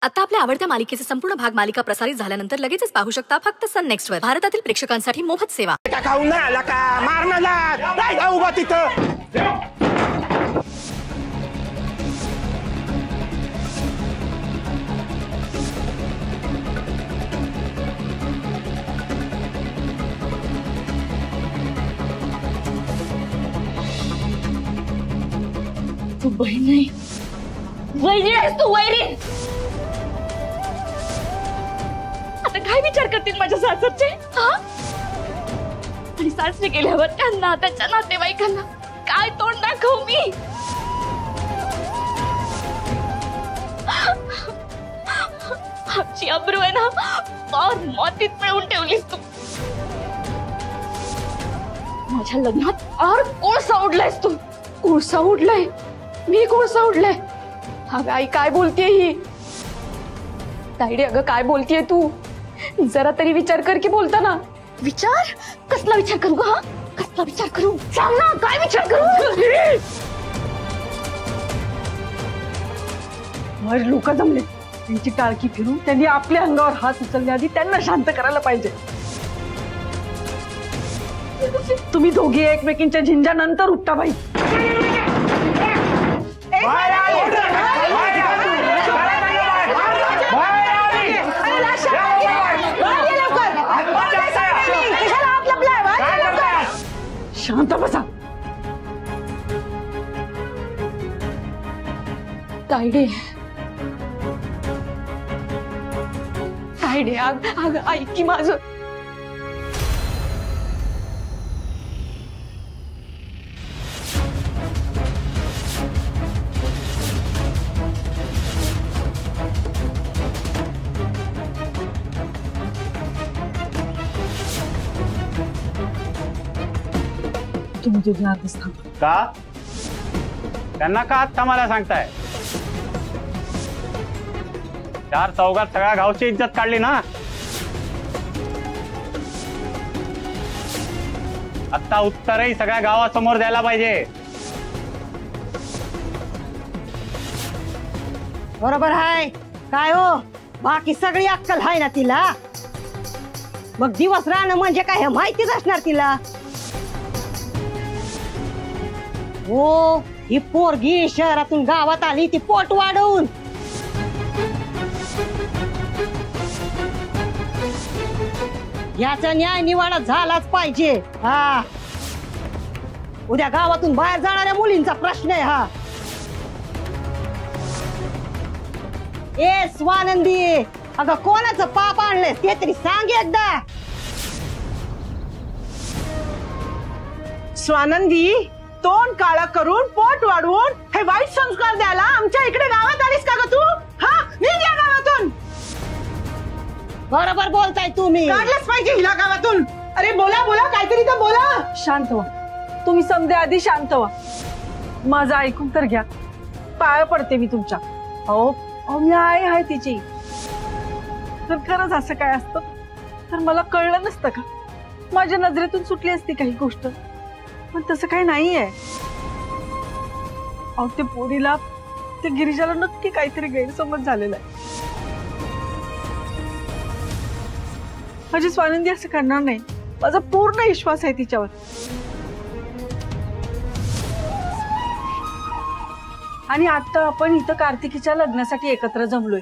आता आपल्या आवडत्या मालिकेचे संपूर्ण भाग मालिका प्रसारित झाल्यानंतर लगेचच पाहू शकता फक्त सन नेक्स्ट वर। भारतातील प्रेक्षकांसाठी मोफत सेवा। खाऊन नाही आला का? मारणाला नाही जाऊ बा तिथं। तू बहीण नाही, वैरी आहेस तू, वैरी। आता काय विचार करतील माझ्या सासरचे? आणि सासरे गेल्यावर त्यांना, त्यांच्या नातेवाईकांना काय तोंड दाखवू मी? आमची अब्रू आहे ना, फार मातीत मिळवून ठेवलीस तू। माझ्या लग्नात फार कोळसा उडलायस तू, कोळसा उडलाय, मी कोळसा उडलाय। अगं आई काय बोलतेय ही? ताईडे अगं काय बोलतेय तू? जरा तरी विचार कर की बोलताना। विचार? कसला विचार करू ग? कसला विचार करू? सांग ना, काय विचार करू? माझे लोक जमले, त्यांची टाळकी फिरून त्यांनी आपल्या अंगावर हात उचलले आधी त्यांना शांत करायला पाहिजे। तुम्ही दोघी एकमेकींच्या झिंजानंतर उठता बाई। शांत बसा। ताईडे, ताईडे अगं ऐक की माझं। तुम्ही तुझे आधीच थांब का? त्यांना का आत्ता मला सांगताय? चार चौघात सगळ्या गावची इज्जत काढली ना। आता उत्तरही सगळ्या गावासमोर द्यायला पाहिजे। बरोबर आहे काय हो? बाकी सगळी अक्कल आहे ना तिला? मग दिवस राहणं म्हणजे काय हे माहितीच असणार तिला। हो, ही पोरगी शहरातून गावात आली ती पोट वाढवून। याचा न्याय निवाडा झालाच पाहिजे। हा, उद्या गावातून बाहेर जाणाऱ्या मुलींचा प्रश्न आहे हा। ए स्वानंदी, अगं कोणाचं पाप आणलंय ते तरी सांग एकदा। स्वानंदी, तोंड काळा करून पोट वाढवून हे वाईट संस्कार द्यायला आमच्या इकडे गावात आलीस का ग तू? हा, निघ या गावातून। बरोबर बोलताय तुम्ही, काढलंच पाहिजे हिला गावातून। अरे बोला बोला, काहीतरी तर बोला। शांत व्हा तुम्ही, समजे आधी शांत व्हा। माझं ऐकून तर घ्या, पाया पडते मी तुमच्या। हो मी आहे तिची। जर खरंच असं काय असतं तर मला कळलं नसतं का? माझ्या नजरेतून सुटली असती काही गोष्ट, पण तसं काही नाहीये। अहो ते पोरीला, त्या गिरिजाला नक्की काहीतरी गैरसमज झालेला आहे। माझी स्वानंदी असं करणार नाही, माझा पूर्ण विश्वास आहे तिच्यावर। आणि आता आपण इथं कार्तिकीच्या लग्नासाठी एकत्र जमलोय,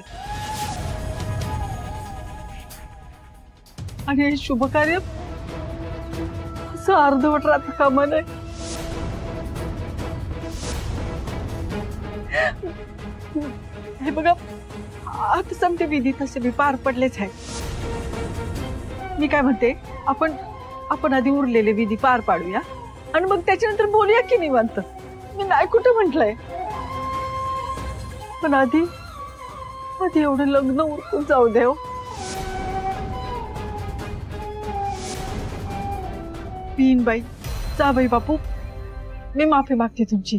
आणि हे शुभ कार्य असं अर्धवट राहतं कामा नये। हे बघा, आता समते विधी तसे मी पार पडलेच आहे। मी काय म्हणते, आपण आधी उरलेले विधी पार पाडूया आणि मग त्याच्यानंतर बोलूया की निवांत। मी नाही कुठं म्हटलंय, पण आधी एवढं लग्न उरकून जाऊ दे। बाई, जा बाई बापू, मी माफी मागते तुमची।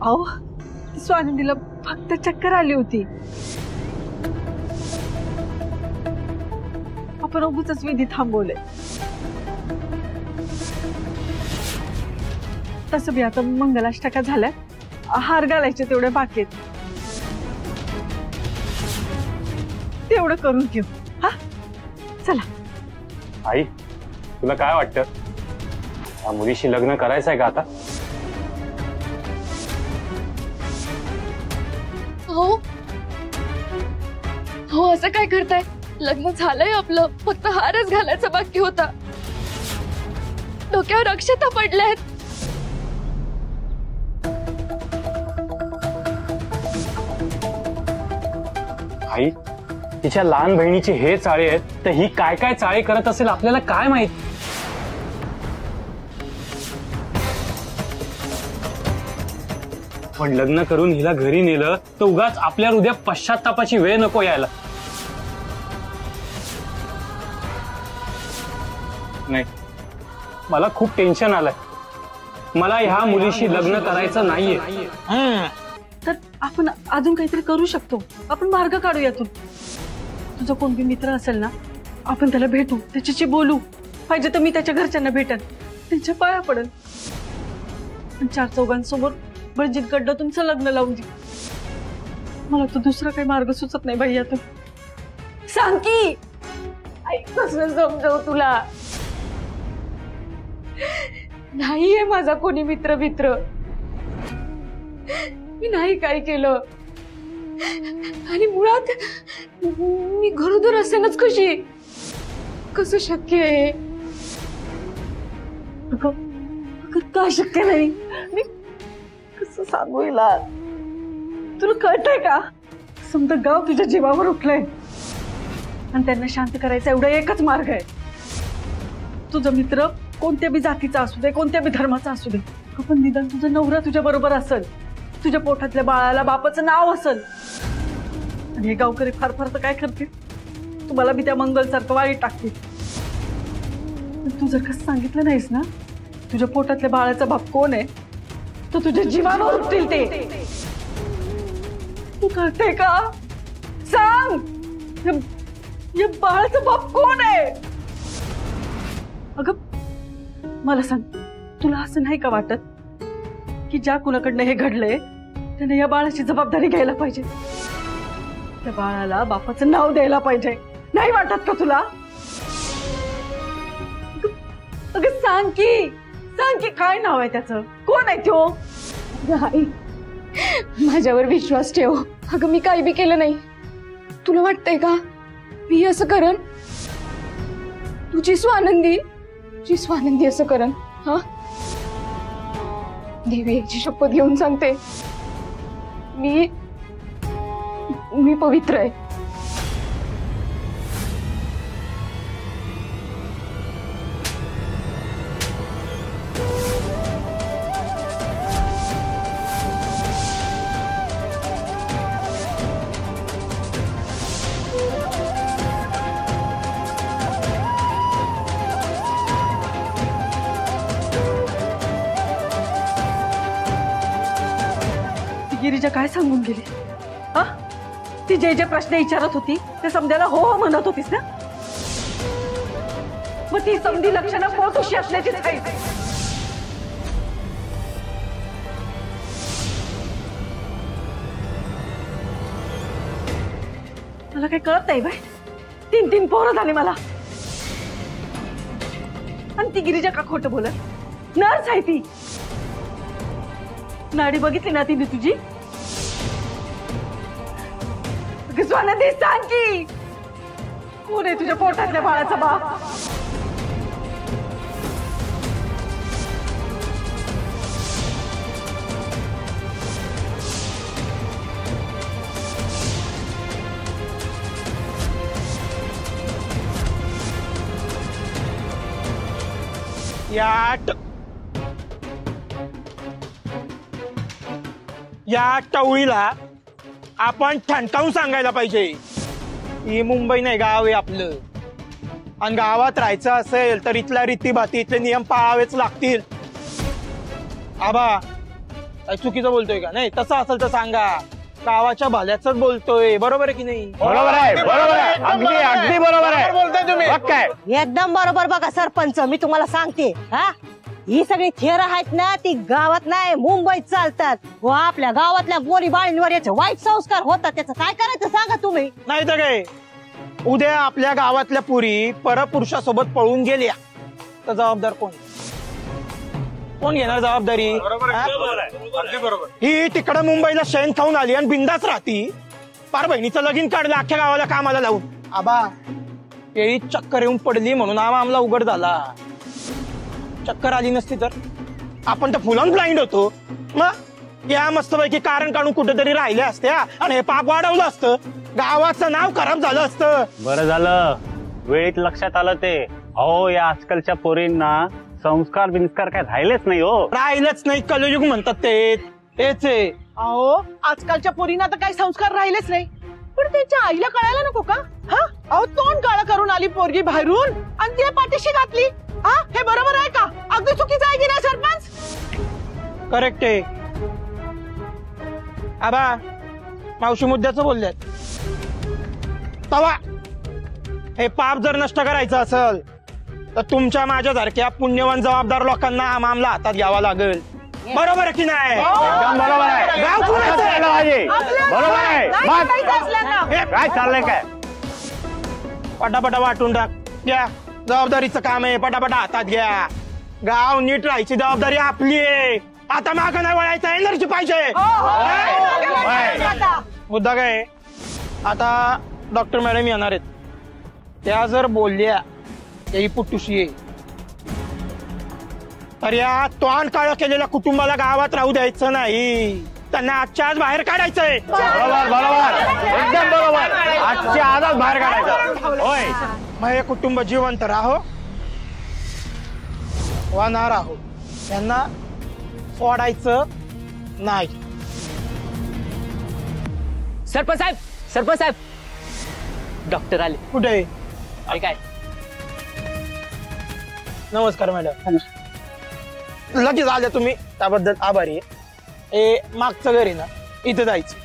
अहो स्वानंदीला फक्त चक्कर आली होती, आपण उगीच विधी थांबवले। तसं बी आता मंगलाष्टका झाल्या, हार घालायचे तेवढे बाकी आहेत। तेवढं करून घेऊ. हा चला. आई तुला काय वाटतं या मुलीशी लग्न करायचं आहे का आता? हो हो, असं काय करताय? लग्न झालंय आपलं, फक्त हारच घालायचा बाकी होता. डोक्यावर अक्षता पडल्यात. आई तिच्या लहान बहिणीचे हे चाळे आहेत, तर ही काय काय चाळे करत असेल आपल्याला काय माहित. पण लग्न करून हिला घरी नेलं तर उगाच आपल्याला उद्या पश्चात्तापाची वेळ नको यायला. नाही, मला खूप टेन्शन आलंय. मला ह्या मुलीशी लग्न करायचं नाहीये. तर आपण अजून काहीतरी करू शकतो. आपण मार्ग काढू यातून. तुझा कोण बी मित्र असेल ना, आपण त्याला भेटू, त्याच्याशी बोलू. पाहिजे तर मी त्याच्या घरच्यांना भेटन, त्यांच्या पाया पडन. 4 चौघांसमोर बळजीत गड्डा तुमचं लग्न लावून दे. मला तो दुसरा काही मार्ग सुचत नाही बाई यातून. सांग की कसं समजावू तुला? नाहीये माझा कोणी मित्र. मी नाही काय केलं. आणि मुळात मी गरोदर असेनच कशी? कसं शक्य आहे? का शक्य नाही? मी कसं सांगू हिला? तुला कळतंय का? समजा गाव तुझ्या जीवावर उठलंय आणि त्यांना शांत करायचा एवढा एकच मार्ग आहे. तुझा मित्र कोणत्या बी जातीचा असू दे, कोणत्या बी धर्माचा असू दे, पण निदान तुझा नवरा तुझ्या बरोबर असेल, तुझ्या पोटातल्या बाळाला बापाचं नाव असेल. आणि हे गावकरी फार फार तर काय करतील? तुम्हाला बी त्या मंगलसारखं वाळीत टाकतील. तू जर कसं सांगितलं नाहीस ना तुझ्या पोटातल्या बाळाचा बाप कोण आहे, तो तुझ्या जीवावर उठतील. ते तू कळतंय का? सांग, या बाळाचा बाप कोण आहे? अगं मला सांग, तुला असं नाही का वाटत की ज्या कुणाकडनं हे घडलंय त्याने या बाळाची जबाबदारी घ्यायला पाहिजे, त्या बाळाला बापाचं नाव द्यायला पाहिजे? नाही वाटत का तुला? अगं सांग की काय नाव आहे त्याचं? कोण आहे तो? आई, माझ्यावर विश्वास ठेव. अगं मी काही बी केलं नाही. तुला वाटतंय का मी असं करन? तुझी स्वानंदी असं करन? हा, देवी याची शपथ घेऊन सांगते, मी पवित्र आहे. गिरिजा काय सांगून गेली? हा, ती जे प्रश्न विचारत होती ते समजायला हो हो म्हणत होतीस ना? मग ती समधी लक्षणं पोहोचूशी असल्याचीच आहे. मला काही कळत नाही बाई. 3 पोरं झाली मला, आणि ती गिरिजा का खोटं बोलत? नर्स आहे ती. नाडी बघितली ना तिने तुझी? स्वानंदी सांग की कोण आहे तुझ्या पोटातल्या बाळाचा बाप? या टवळीला आपण ठणकावून सांगायला पाहिजे, ही मुंबई नाही गाव आहे आपलं. आणि गावात राहायचं असेल तर इथल्या रीतीभाती, इथले नियम पाळावेच लागतील. आबा चुकीचं बोलतोय का? नाही, तसं असेल तर सांगा. गावाच्या भल्याच बोलतोय, बरोबर आहे की नाही? बरोबर आहे, अगदी बरोबर आहे. बोलताय तुम्ही? काय एकदम बरोबर. बघा सरपंच, मी तुम्हाला सांगते, हा, ही सगळी थेर आहेत ना ती गावात नाही मुंबईत चालतात. व आपल्या गावातल्या गोरी बाळींवर याचे वाईट संस्कार होतात. त्याचं काय करायचं सांगा तुम्ही? नाही तर काय, उद्या आपल्या गावातल्या पुरी परपुरुषासोबत पळून गेल्या तर जबाबदार कोण? कोण घेणार जबाबदारी? ही तिकडं मुंबईला शेण खाऊन आली आणि बिंदास राहती, पार बहिणीचं लगीन काढलं अख्ख्या गावाला कामाला लावून. आबा केळी चक्कर येऊन पडली म्हणून आमला उघड झाला. चक्कर आली नसती तर आपण तर फुलान ब्लाइंड होतो. मग या मस्तपैकी कारण काढून कुठेतरी राहिल्या असत्या आणि हे पाप वाढवलं असतं, गावाचं नाव खराब झालं असतं. बरं झालं वेळेत लक्षात आलं ते. अहो या आजकालच्या पोरींना संस्कार बिंस्कार काय राहिलेच नाही हो. राहिलंच नाही, कलयुग म्हणतात तेच आहे. अहो आजकालच्या पोरींना तर काही संस्कार राहिलेच नाही, पण त्यांच्या आईला कळायला नको का? हा अहो तोंड काळं करून आली पोरगी बाहेरून आणि तिला पाठीशी घातली. हा हे बरोबर आहे का? अगदी चुकीचं आहे की नाही सरपंच? करेक्ट आहे. आबा मावशी मुद्द्याचं बोलल्यात. तवा हे पाप जर नष्ट करायचं असेल तर तुमच्या माझ्यासारख्या पुण्यवान जबाबदार लोकांना हा मामला हातात घ्यावा लागेल. बरोबर आहे की नाही? एकदम बरोबर आहे. गाव कुणाचं आहे? पाहिजे. बरोबर आहे. मग काय चाललंय काय? पटापटा वाटून टाक. घ्या, जबाबदारीचं काम आहे, पटापटा हातात घ्या. गाव नीट राहायची जबाबदारी आपली आहे. आता मागं नाही वळायचं, एनर्जी पाहिजे. मुद्दा काय? आता डॉक्टर मॅडम येणार आहेत, त्या जर बोलल्या ही पुट्टुशी आहे तर या तोंड काळं केलेल्या कुटुंबाला गावात राहू द्यायचं नाही, त्यांना आजच्या आज बाहेर काढायचंय. बरोबर बरोबर एकदम बरोबर. आजच्या आजच बाहेर काढायचं. होय मग हे कुटुंब जिवंत राहो वा ना राहो, त्यांना सोडायचं नाही. सरपंच साहेब, सरपंच साहेब, डॉक्टर आले. कुठे? काय? नमस्कार मॅडम. लगेच आल्या तुम्ही, त्याबद्दल आभारी आहे. ए मागचं घर आहे ना, इथं जायचं.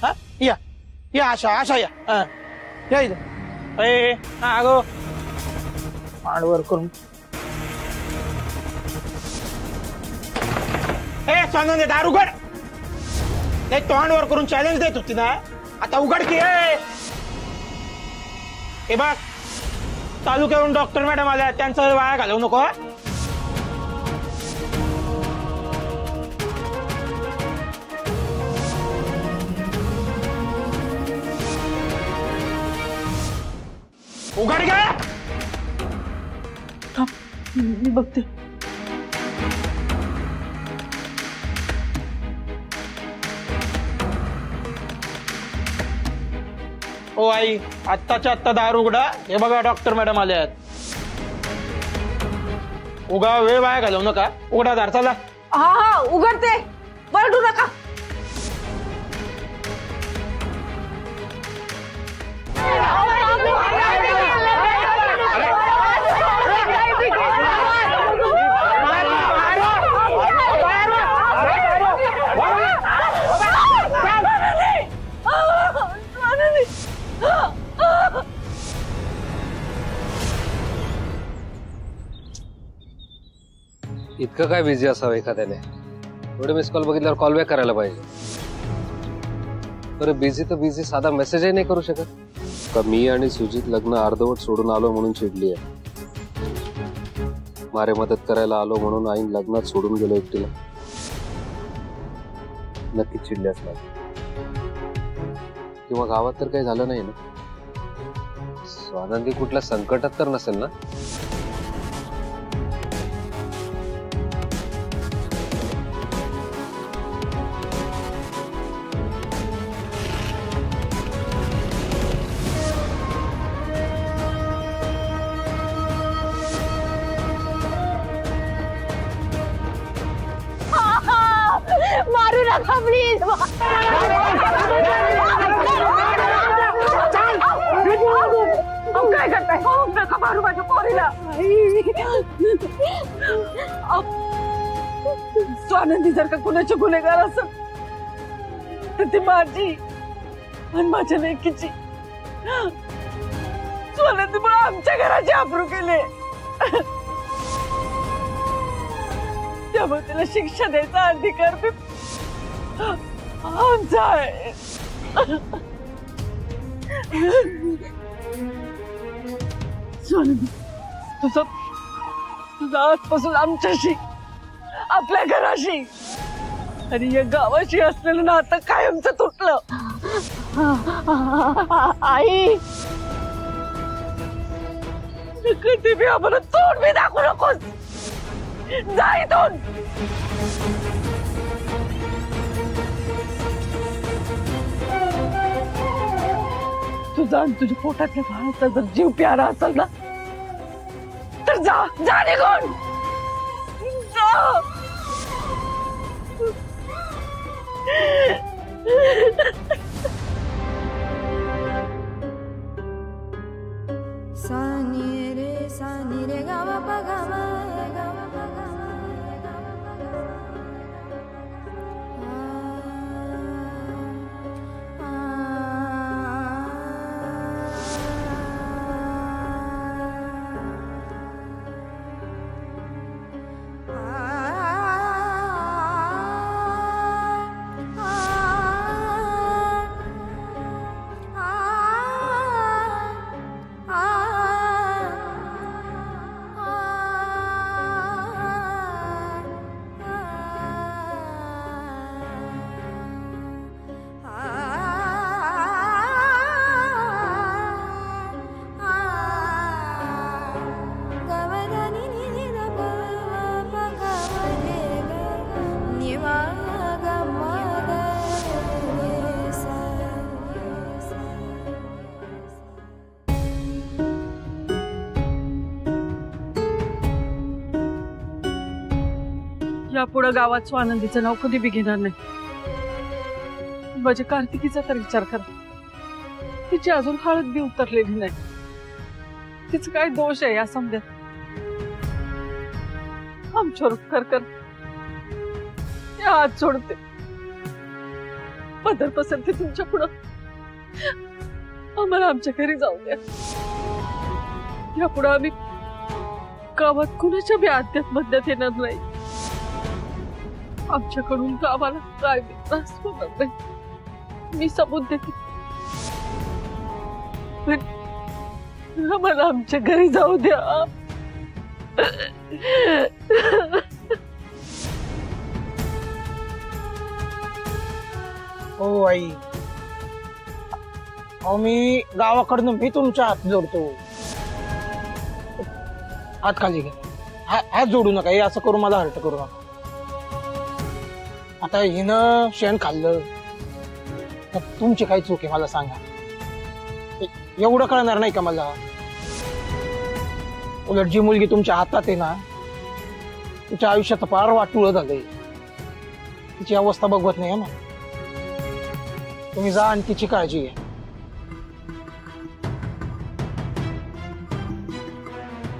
हा या या, आशा या. हा या इथं. ए हा गो मांडवर करून. ए सांगून दार उघड. ते तोंडवर करून चॅलेंज देत होती ना, आता उघड की. हे बघ तालुक्यावरून डॉक्टर मॅडम आल्या, त्यांचा वाया घालवू नको. उघड घ्या. मी बघते. ओ आई, आत्ताच्या आत्ता दार उघडा. हे बघा डॉक्टर मॅडम आले आहेत. उगा वेळ वाया घालवू नका, उघडा दार. चला. हा हा उघडते, वरडू नका. इतकं काय बिझी असावं एखाद्याने? एवढे मिस कॉल बघितल्यावर कॉल बॅक करायला पाहिजे. बरं बिझी तर बिझी, साधा मेसेजही नाही करू शकत का? मी आणि सुजित लग्न अर्धवट सोडून आलो म्हणून चिडली आहे. मारे मदत करायला आलो म्हणून आईन लग्नात सोडून गेलो एकटीला. नक्कीच चिडली असणार. किंवा गावात तर काही झालं नाही ना? स्वानंदी कुठल्या संकटात तर नसेल ना? मारू नका प्लीज. काय करताय? नका मारू माझ्या पोरीला. स्वानंदी जर का कुणाची गुन्हेगार असेल तर ती माझी आणि माझ्या लेकीची. स्वानंदीमुळे आमच्या घराचे अब्रू केले, त्यामुळे तिला शिक्षा द्यायचा अधिकार आमचा आहे. स्वानंदी, तुझं तुझं आजपासून आमच्याशी, आपल्या घराशी आणि या गावाशी असलेलं नातं कायमचं तुटलं. आई, कधी बी आम्हाला तोंड बी दाखवू नकोस. जा इथून. तुझा आणि तुझ्या पोटातल्या बाळाचा जर जीव प्यारा असेल ना तर जा, जा निघून जा. सानी रे गावा पगावा यापुढे गावात स्वानंदीचं नाव कधी बी घेणार नाही. माझ्या कार्तिकीचा तर विचार करा. तिची अजून हळद बी उतरलेली नाही. तिचं काय दोष आहे या समजात. आमच्यावर उपकार कर. हात सोडते. पदर पसरते तुमच्या पुढं. आम्हाला आमच्या घरी जाऊ द्या. यापुढे आम्ही गावात कुणाच्या बी आध्यात मध्यात येणार नाही. आमच्याकडून गावाला काय त्रास होणार नाही. मी सबूत देते. आम्हाला आमच्या घरी जाऊ द्या. हो आई, अहो मी गावाकडनं मी तुमच्या हात जोडतो. हात खाली घ्या. हात जोडू नका. हे असं करू मला हर्ट करू नका. आता हिनं शेण खाल्लं तर तुमची काय चूक आहे मला सांगा. एवढं कळणार नाही का मला? उलट जी मुलगी तुमच्या हातात आहे ना तिच्या आयुष्यात फार वाटुळं झालंय. तिची अवस्था बघवत नाही ना. तुम्ही जा आणि तिची काळजी घ्या.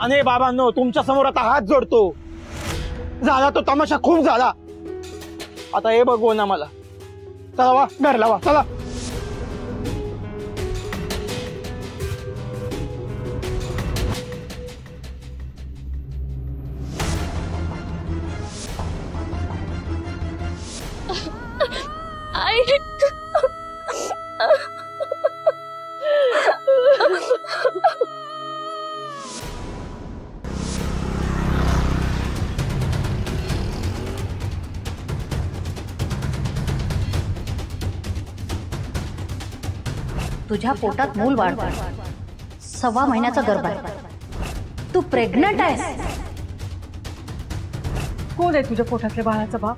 आणि बाबांनो, तुमच्या समोर आता हात जोडतो. झाला तो तमाशा खूप झाला. आता हे बघू ना मला. चला वा, घरला वा, चला. तुझ्या पोटात मूल वाढतं. 6 महिन्याचा गर्भ आहे. तू प्रेग्नंट आहेस. कोण आहे तुझ्या पोटातल्या बाळाचा बाप?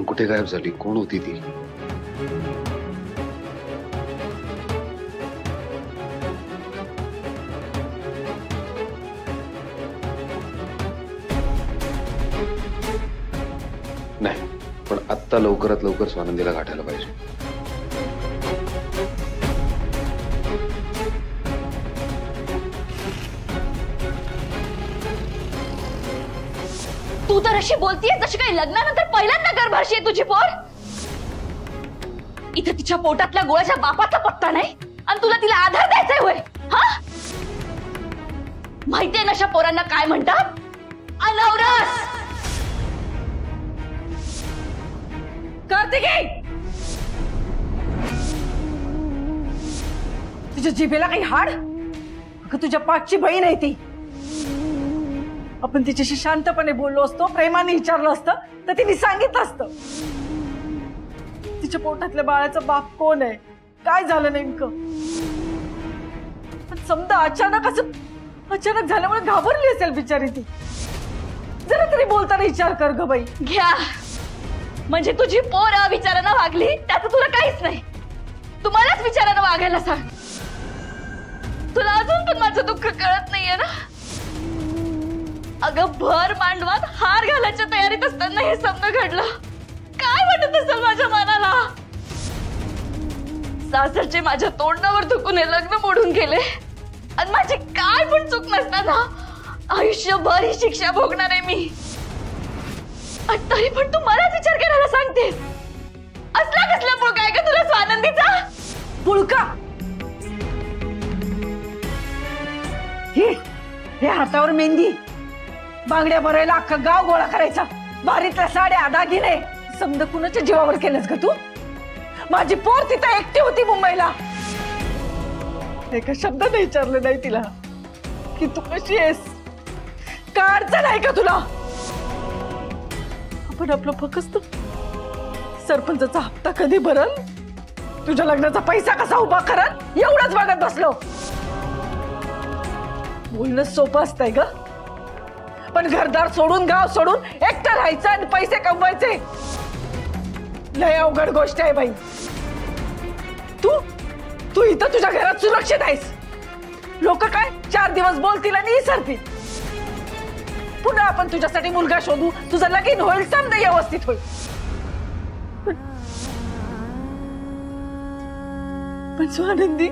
कुठे गायब झाली? कोण होती ती? नाही, पण आत्ता लवकरात लवकर स्वानंदीला गाठायला पाहिजे. तू तर अशी बोलतीये जशी काही लग्नानंतर पहिल्यांदा गर्भाशी आहे तुझी पोर. इथे तिच्या पोटातल्या गोळ्याच्या बापाचा पत्ता नाही आणि तुला तिला आधार द्यायचाय होय. हा, माहितीये नशा पोरांना काय म्हणतात? अनवरस. कार्तिकी, तुझ्या जिभेला काही हाड? अगं तुझ्या पाठची बहीण आहे ती. आपण तिच्याशी शांतपणे बोललो असतो, प्रेमाने विचारलं असतं तर तिने सांगितलं असतं. तिच्या पोटातल्या बाळाचा बाप कोण आहे, काय झालं नेमकं. पण समजा अचानक झाल्यामुळे घाबरली असेल बिचारी ती. जरा तरी बोलताना विचार कर ग बाई. घ्या, म्हणजे तुझी पोर विचारानं वागली त्याचं तुला काहीच नाही. तुम्हालाच विचारानं वागायला सांग. तुला अजून पण माझं दुःख कळत नाहीये ना. अगं भर मांडवात हार घालायच्या तयारीत असताना हे समज घडलं. काय वाटत असेल माझ्या मनाला. सासरचे माझ्या तोंडावर थुकून हे लग्न मोडून गेले आणि माझी काय पण चूक नसताना आयुष्यभर ही शिक्षा भोगणार आहे मी. आणि तरी पण तू मलाच विचार करायला सांगतेस. असला कसला पुळका आहे का तुला स्वानंदीचा? पुळका? हे हातावर मेहंदी, बांगड्या भरायला अख्खा गाव गोळा करायचा, बारीतल्या साड्या दागिने, समजा कुणाच्या जीवावर केलंस का तू? माझी पोर तिथं एकटी होती मुंबईला. एका शब्दाने विचारलं नाही तिला की तू कशी आहेस, काय अडचण आहे का तुला? आपण आपलं फक्त सरपंचाचा हप्ता कधी भरल, तुझ्या लग्नाचा पैसा कसा उभा करल एवढंच बघत बसलो. बोलणं सोपं असतंय ग, पण घरदार सोडून गाव सोडून एकटं राहायचं आणि पैसे कमवायचे लय अवघड गोष्ट आहे बाई. तू इथं तुझ्या घरात सुरक्षित आहेस. लोक काय 4 दिवस बोलतील आणि विसरतील. पुन्हा आपण तुझ्यासाठी मुलगा शोधू, तुझं लगीन होईल, समजा व्यवस्थित होईल. पण स्वानंदी,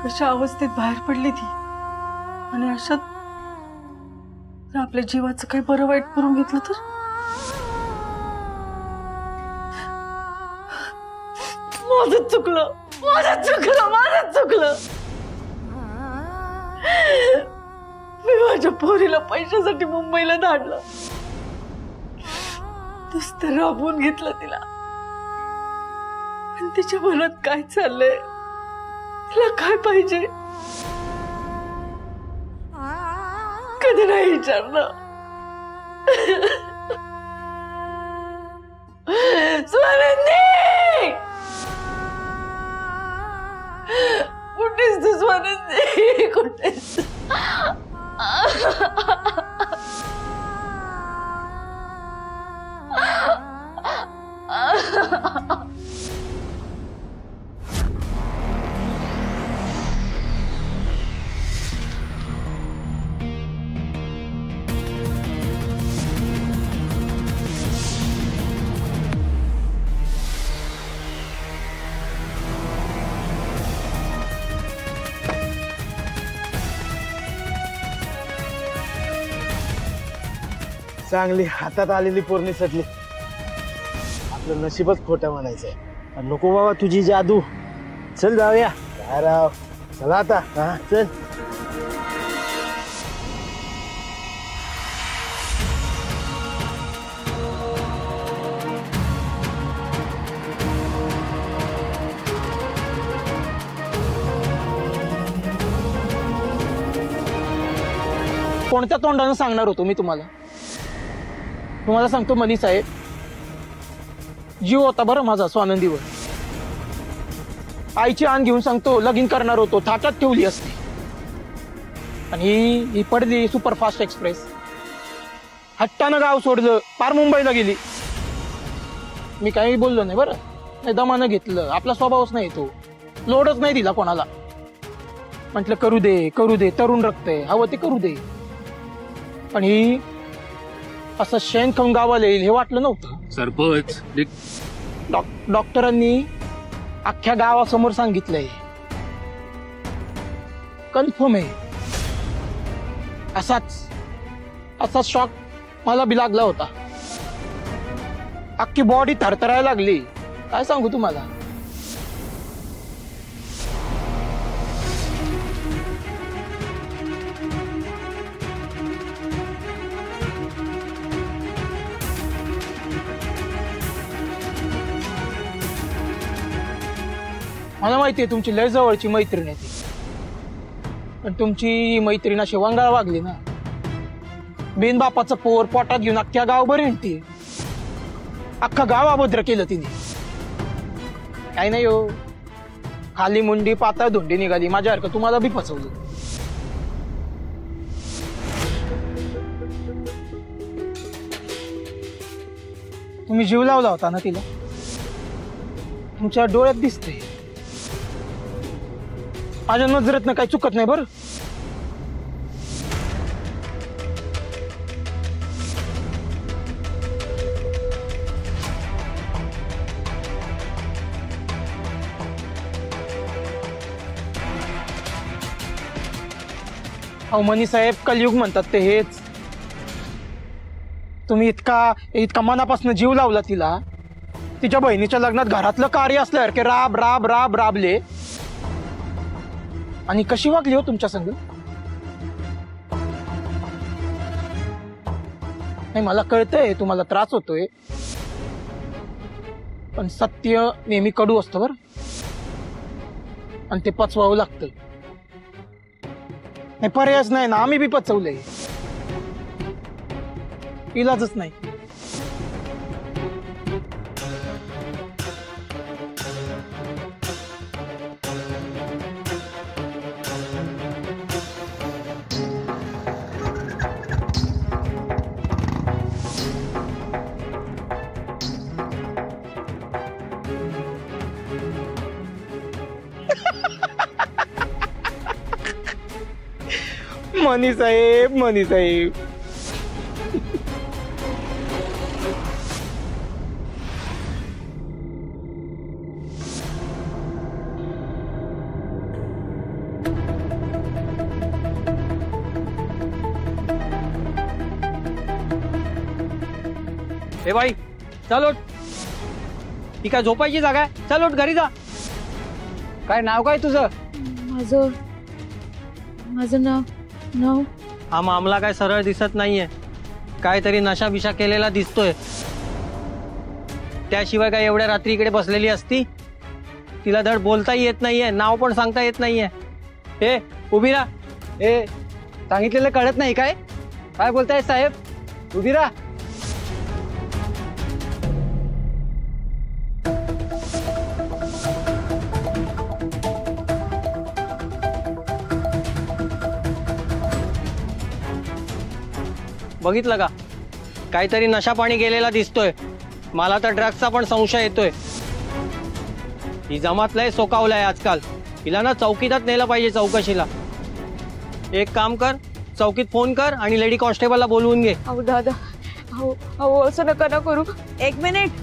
कशा अवस्थेत बाहेर पडली ती आणि अशात आपल्या जीवाचं काही बरं वाईट करून घेतलं तर? माझं चुकलं. मी माझ्या पोरीला पैशासाठी मुंबईला धाडलं, नुसतं राबवून घेतलं तिला. पण तिच्या मनात काय चाललंय, तिला काय पाहिजे कधी नाही विचारलं. स्वानंदी, कुठेस तू स्वानंदी, कुठेस? चांगली हातात आलेली पोर निसटली. आपलं नशीबच खोटं म्हणायचंय. नको बाबा तुझी जादू. चल जाऊया. काय राव, चला आता. हा चल. कोणत्या तोंडानं सांगणार होतो मी तुम्हाला सांगतो मनी साहेब, जीव होता बरं माझा स्वानंदीवर. आईची आण घेऊन सांगतो लगीन करणार होतो, थाटात ठेवली असती. आणि ही पडली सुपरफास्ट एक्सप्रेस. हट्टानं गाव सोडलं, पार मुंबईला गेली. मी काही बोललो नाही बरं, नाही दमानं घेतलं. आपला स्वभावच नाही तो, लोडच नाही दिला कोणाला. म्हटलं करू दे, तरुण रक्त आहे, हवं ते करू दे. पण ही असं शेण खाऊन गावाला येईल हे वाटलं नव्हतं. सरपंच, डॉक्टरांनी अख्ख्या गावासमोर सांगितलंय कन्फर्म आहे. असाच शॉक मला बी लागला होता. अख्खी बॉडी थरथरायला लागली. काय सांगू तुम्हाला. मला माहितीये तुमची लय जवळची मैत्रीण आहे ती, पण तुमची मैत्रीण अशी वंगाळ वागली ना. बिन बापाचं पोर पोटात घेऊन अख्ख्या गावभर हिंडती. अख्खा गाव अभद्र केलं तिने. काय नाही हो, खाली मुंडी पातळ धोंडी निघाली. माझ्यासारखं तुम्हाला बी फसवलं. तुम्ही जीव लावला होता ना तिला. तुमच्या डोळ्यात दिसते. माझ्या नजरेतनं काही चुकत नाही बरं. अहो मनी साहेब, कलयुग म्हणतात ते हेच. तुम्ही इतका मनापासून जीव लावला तिला. तिच्या बहिणीच्या लग्नात घरातलं कार्य असल्यासारखे राब राब राब राबले. आणि कशी वागली हो तुमच्या संग. नाही, मला कळतंय तुम्हाला त्रास होतोय, पण सत्य नेहमी कडू असतं बरं. आणि ते पचवावं लागतं. नाही, पर्यायच नाही ना. आम्ही बी पचवलंय. इलाजच नाही. मनी साहेब, मनी साहेब. ए बाई, चल उठ. ही काय झोपायची जागा आहे? चल उठ, घरी जा. काय नाव काय तुझं? माझं नाव हा मामला काय सरळ दिसत नाहीये. काहीतरी नशा बिशा केलेला दिसतोय. त्याशिवाय काय एवढ्या रात्री इकडे बसलेली असती? तिला धड बोलताही येत नाहीये, नाव पण सांगता येत नाहीये. ए उभी राहा. ए सांगितलेलं कळत नाही काय? काय बोलताय साहेब? उभी राहा. बघितलं का? काहीतरी नशा पाणी गेलेला दिसतोय. मला तर ड्रग्सचा पण संशय येतोय. ही जमातलंय सोकावलंय आजकाल. हिला ना चौकीतच नेलं पाहिजे चौकशीला. एक काम कर, चौकीत फोन कर आणि लेडी कॉन्स्टेबलला बोलवून घे. अहो दादा, अहो असं नका ना करू. एक मिनिट.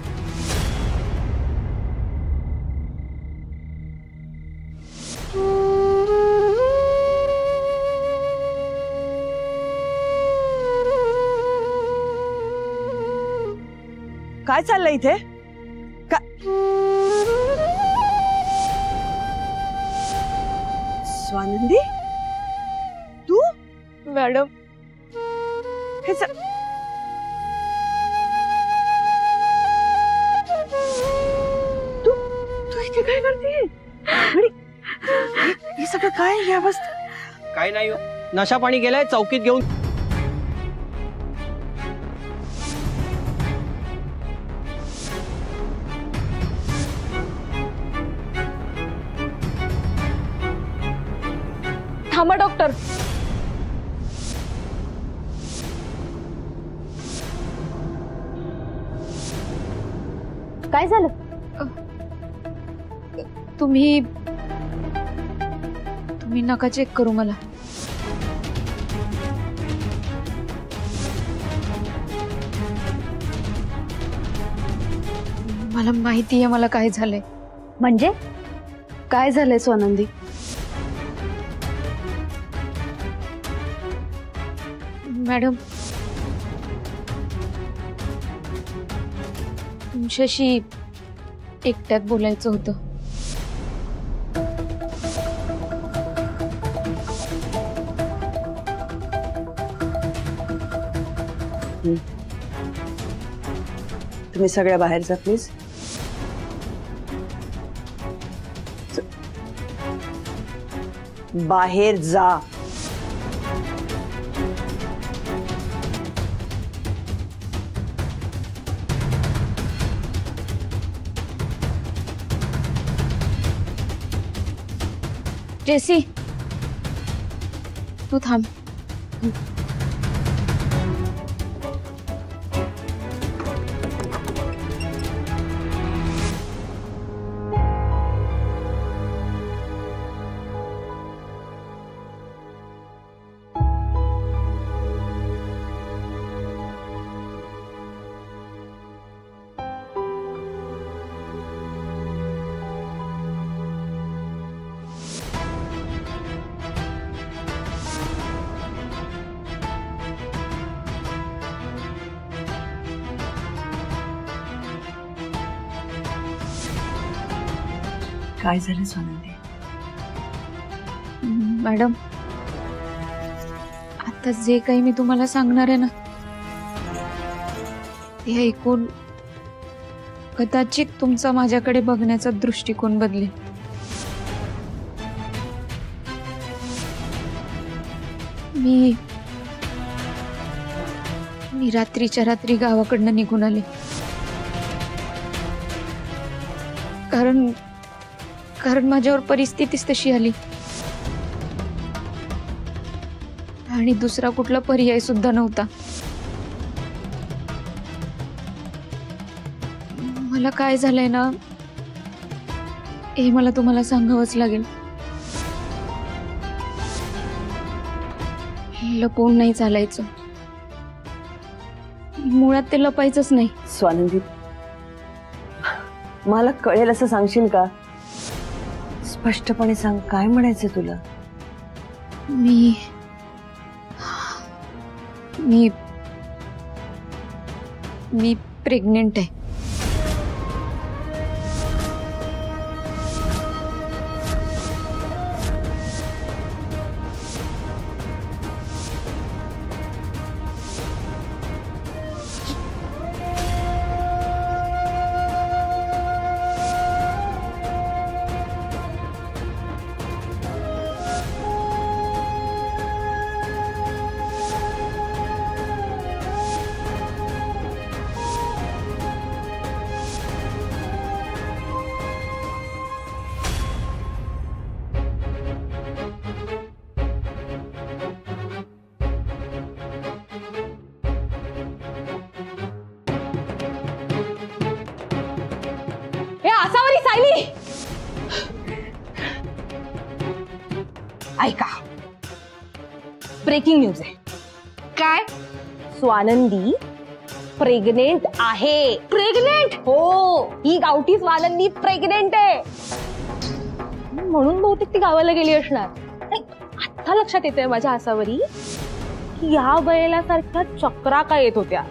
काय चाललंय इथे? स्वानंदी, तू? मॅडम, हे तू इथे काय करते? हे सगळं काय या अवस्था? काय नाही, नशा पाणी गेलाय. चौकीत घेऊन थांबा डॉक्टर. काय झालं? तुम्ही नका चेक करू मला. मला माहितीये मला काय झालंय. म्हणजे काय झालंय स्वानंदी? मॅडम, तुमच्याशी एकट्यात बोलायचं होतं. तुम्ही सगळ्या बाहेर जा प्लीज. बाहेर जा. जेसी, तू थांब. काय झालं स्वानंदी? मॅडम, आता जे काही मी तुम्हाला सांगणार आहे ना, ते ऐकून कदाचित तुमचा माझ्याकडे बघण्याचा दृष्टिकोन बदलेल. मी रात्रीच्या रात्री गावाकडनं निघून आले, कारण माझ्यावर परिस्थितीच तशी आली आणि दुसरा कुठला पर्याय सुद्धा नव्हता. मला काय झालंय ना, हे मला तुम्हाला सांगावंच लागेल. लपवून नाही चालायचं, मुळात ते लपायचंच नाही. स्वानंदी, मला कळेल असं सांगशील का? स्पष्टपणे सांग, काय म्हणायचं तुला? मी प्रेग्नेंट आहे. ऐका, ब्रेकिंग न्यूज आहे. काय? स्वानंदी प्रेग्नेंट आहे. प्रेग्नेंट? हो, ही गावठी स्वानंदी प्रेग्नेंट आहे. म्हणून बहुतेक ती गावाला गेली असणार. आता लक्षात येतंय माझ्या आसावरी की या वेळेला सारख्या चक्रा का येत होत्या.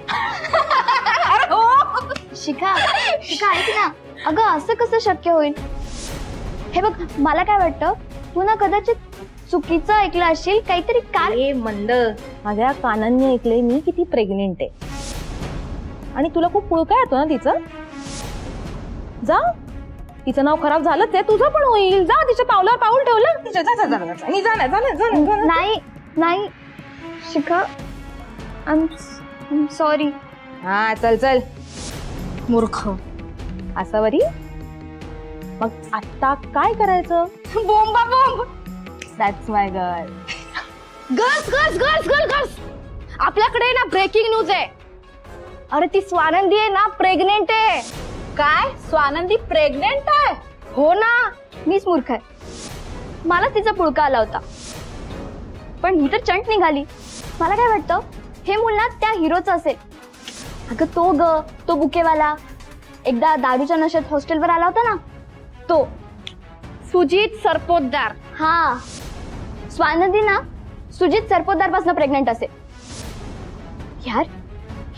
शिखा ऐक ना, अगं असं कसं शक्य होईल? हे बघ, मला काय वाटतं, तू ना कदाचित चुकीचं ऐकलं असेल काहीतरी. काय मंद, माझ्या कानांनी ऐकले मी की ती प्रेग्नेंट आहे आणि तुला खूप पुळका येतो ना तिचं. जा, तिचं नाव खराब झालंच आहे, तुझं पण होईल. जा, तिच्या पावलावर पाऊल ठेवलं तिच्या. नाही शिखा, आय एम सॉरी. हा, चल मूर्ख. आसावरी, मग आता काय करायचं? बोंब. That's my girl. गर्ल्स, आपल्याकडे ना ब्रेकिंग न्यूज आहे. अरे ती स्वानंदी आहे ना, प्रेग्नेंट आहे. काय? स्वानंदी प्रेग्नेंट आहे? हो ना, मीच मूर्ख आहे. मला तिचा पुळका आला होता, पण ही तर चंट निघाली. मला काय वाटतं, हे मुलगा त्या हिरोचं असेल. अगं तो बुकेवाला एकदा दारूच्या नशेत हॉस्टेलवर आला होता ना, तो सुजित सरपोतदार. हा, स्वानंदी ना सुजित सरपोतदार पासून प्रेग्नेंट असेल. यार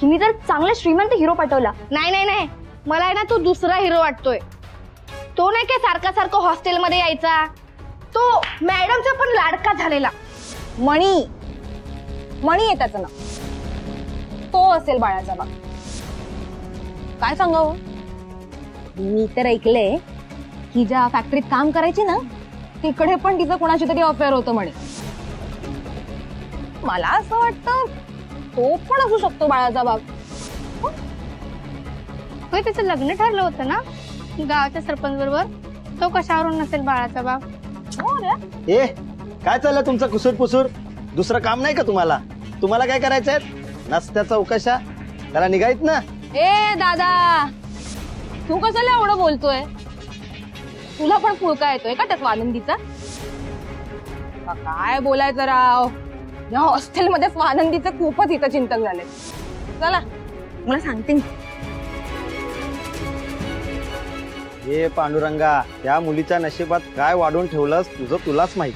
हिने तर चांगला श्रीमंत हिरो पाठवला. नाही नाही नाही, मला आहे ना तो दुसरा हिरो वाटतोय. तो नाही काय सारखा सारखा हॉस्टेलमध्ये यायचा, तो मॅडमचा पण लाडका झालेला. मणी आहे त्याचं नाव. तो असेल बाळाचा बाप. काय सांगावं, मी तर ऐकलंय की ज्या फॅक्टरीत काम करायची ना तिकडे पण तिचं कोणाशी तरी अफेअर होतं म्हणे. मला असं वाटतं तो पण असू शकतो बाळाचा बाप. होय, त्याचं लग्न ठरलं होतं ना गावाच्या सरपंच बरोबर. तो कशावरून नसेल बाळाचा बाप. ए काय चाललं तुमचं कुसूर पुसूर? दुसरं काम नाही का तुम्हाला? तुम्हाला काय करायचंय? नसत्या चौकशा त्याला निघायत ना. ए दादा, तू कशाला एवढं बोलतोय? तुला पण फुलका येतोय का त्या स्वानंदीचा? काय बोलायचं राव, या हॉस्टेलमध्ये स्वानंदीचं खूपच हितचिंतक झाले. चला मला सांगते मी. हे पांडुरंगा, या मुलीच्या नशिबात काय वाढून ठेवलंस तुझं तुलाच माहित.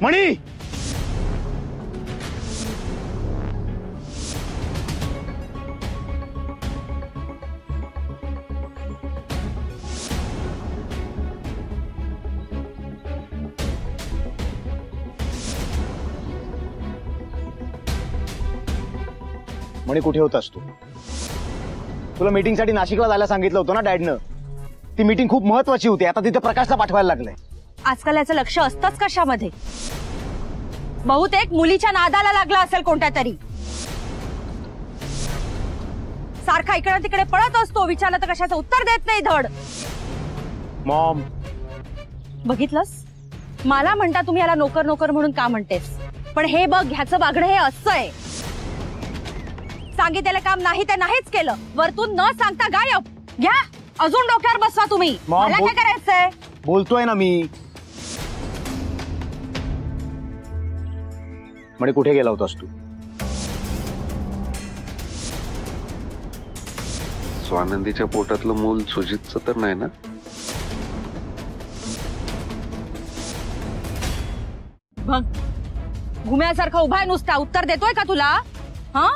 मणी, म्हणे कुठे होतास तू? तुला मीटिंग साठी नाशिकला जायला सांगितलं होतं ना डॅडनं. ती मीटिंग खूप महत्वाची होती, आता तिथे प्रकाशला पाठवायला लागलंय. आजकाल याचं लक्ष असतंच कशामध्ये? बहुतेक मुलीच्या नादाला लागला असेल कोणत्या तरी. सारखा इकडे तिकडे पळत असतो, विचारलं तर कशाचं उत्तर देत नाही धड. मॉम, बघितलंस, मला म्हणता तुम्ही याला नोकर नोकर म्हणून का म्हणतेस, पण हे बघ ह्याचं वागणं हे असं आहे. सांगितलेलं काम नाही ते नाहीच केलं, वरतून न सांगता गायब. घ्या अजून डोक्यावर बसवा तुम्ही. मला काय करायचंय? बोलतोय ना मी. म्हणे कुठे गेला होतास तू? स्वानंदीच्या पोटातलं मूल सुजितचं तर नाही ना? बघ घुम्यासारखा उभा आहे नुसता, उत्तर देतोय का तुला? हा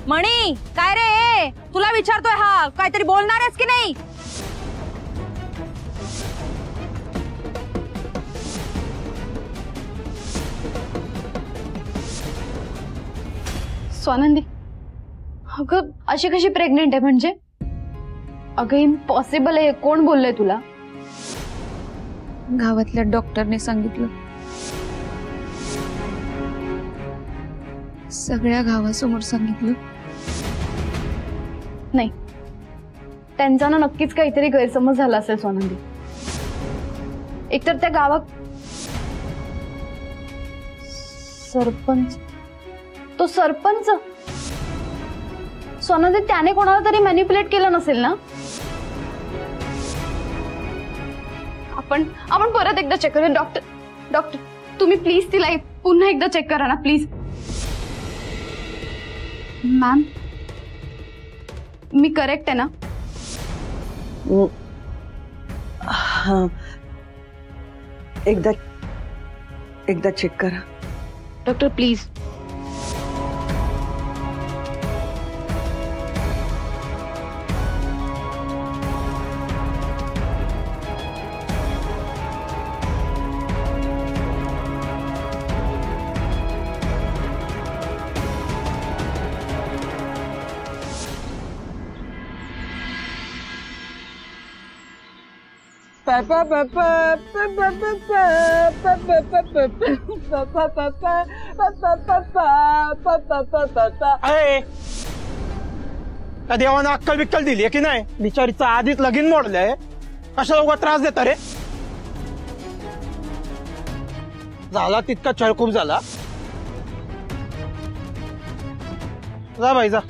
मणी, काय रे तुला विचारतोय, हा काहीतरी बोलणार आहेस की नाही? स्वानंदी, अगं अशी कशी प्रेग्नेंट आहे म्हणजे? अगं इम्पॉसिबल आहे. कोण बोललंय तुला? गावातल्या डॉक्टरने सांगितलं. सगळ्या गावासमोर सांगितलं. नाही, त्यांचा ना नक्कीच काहीतरी गैरसमज झाला असेल स्वानंदी. एकतर त्या गावात सरपंच, तो सरपंच स्वानंदी, त्याने कोणाला तरी मॅनिप्युलेट केलं नसेल ना? आपण परत एकदा चेक करूया. डॉक्टर तुम्ही प्लीज तिला पुन्हा एकदा चेक करा ना प्लीज. मॅम, मी करेक्ट आहे ना? हाँ, एकदा चेक करा. Doctor please. देवानं अक्कल बिक्कल दिली की नाही? बिचारीचं आधीच लगीन मोडलंय, कशा उगा त्रास देता रे? झाला तितका छळकूप झाला. जा बाई जा.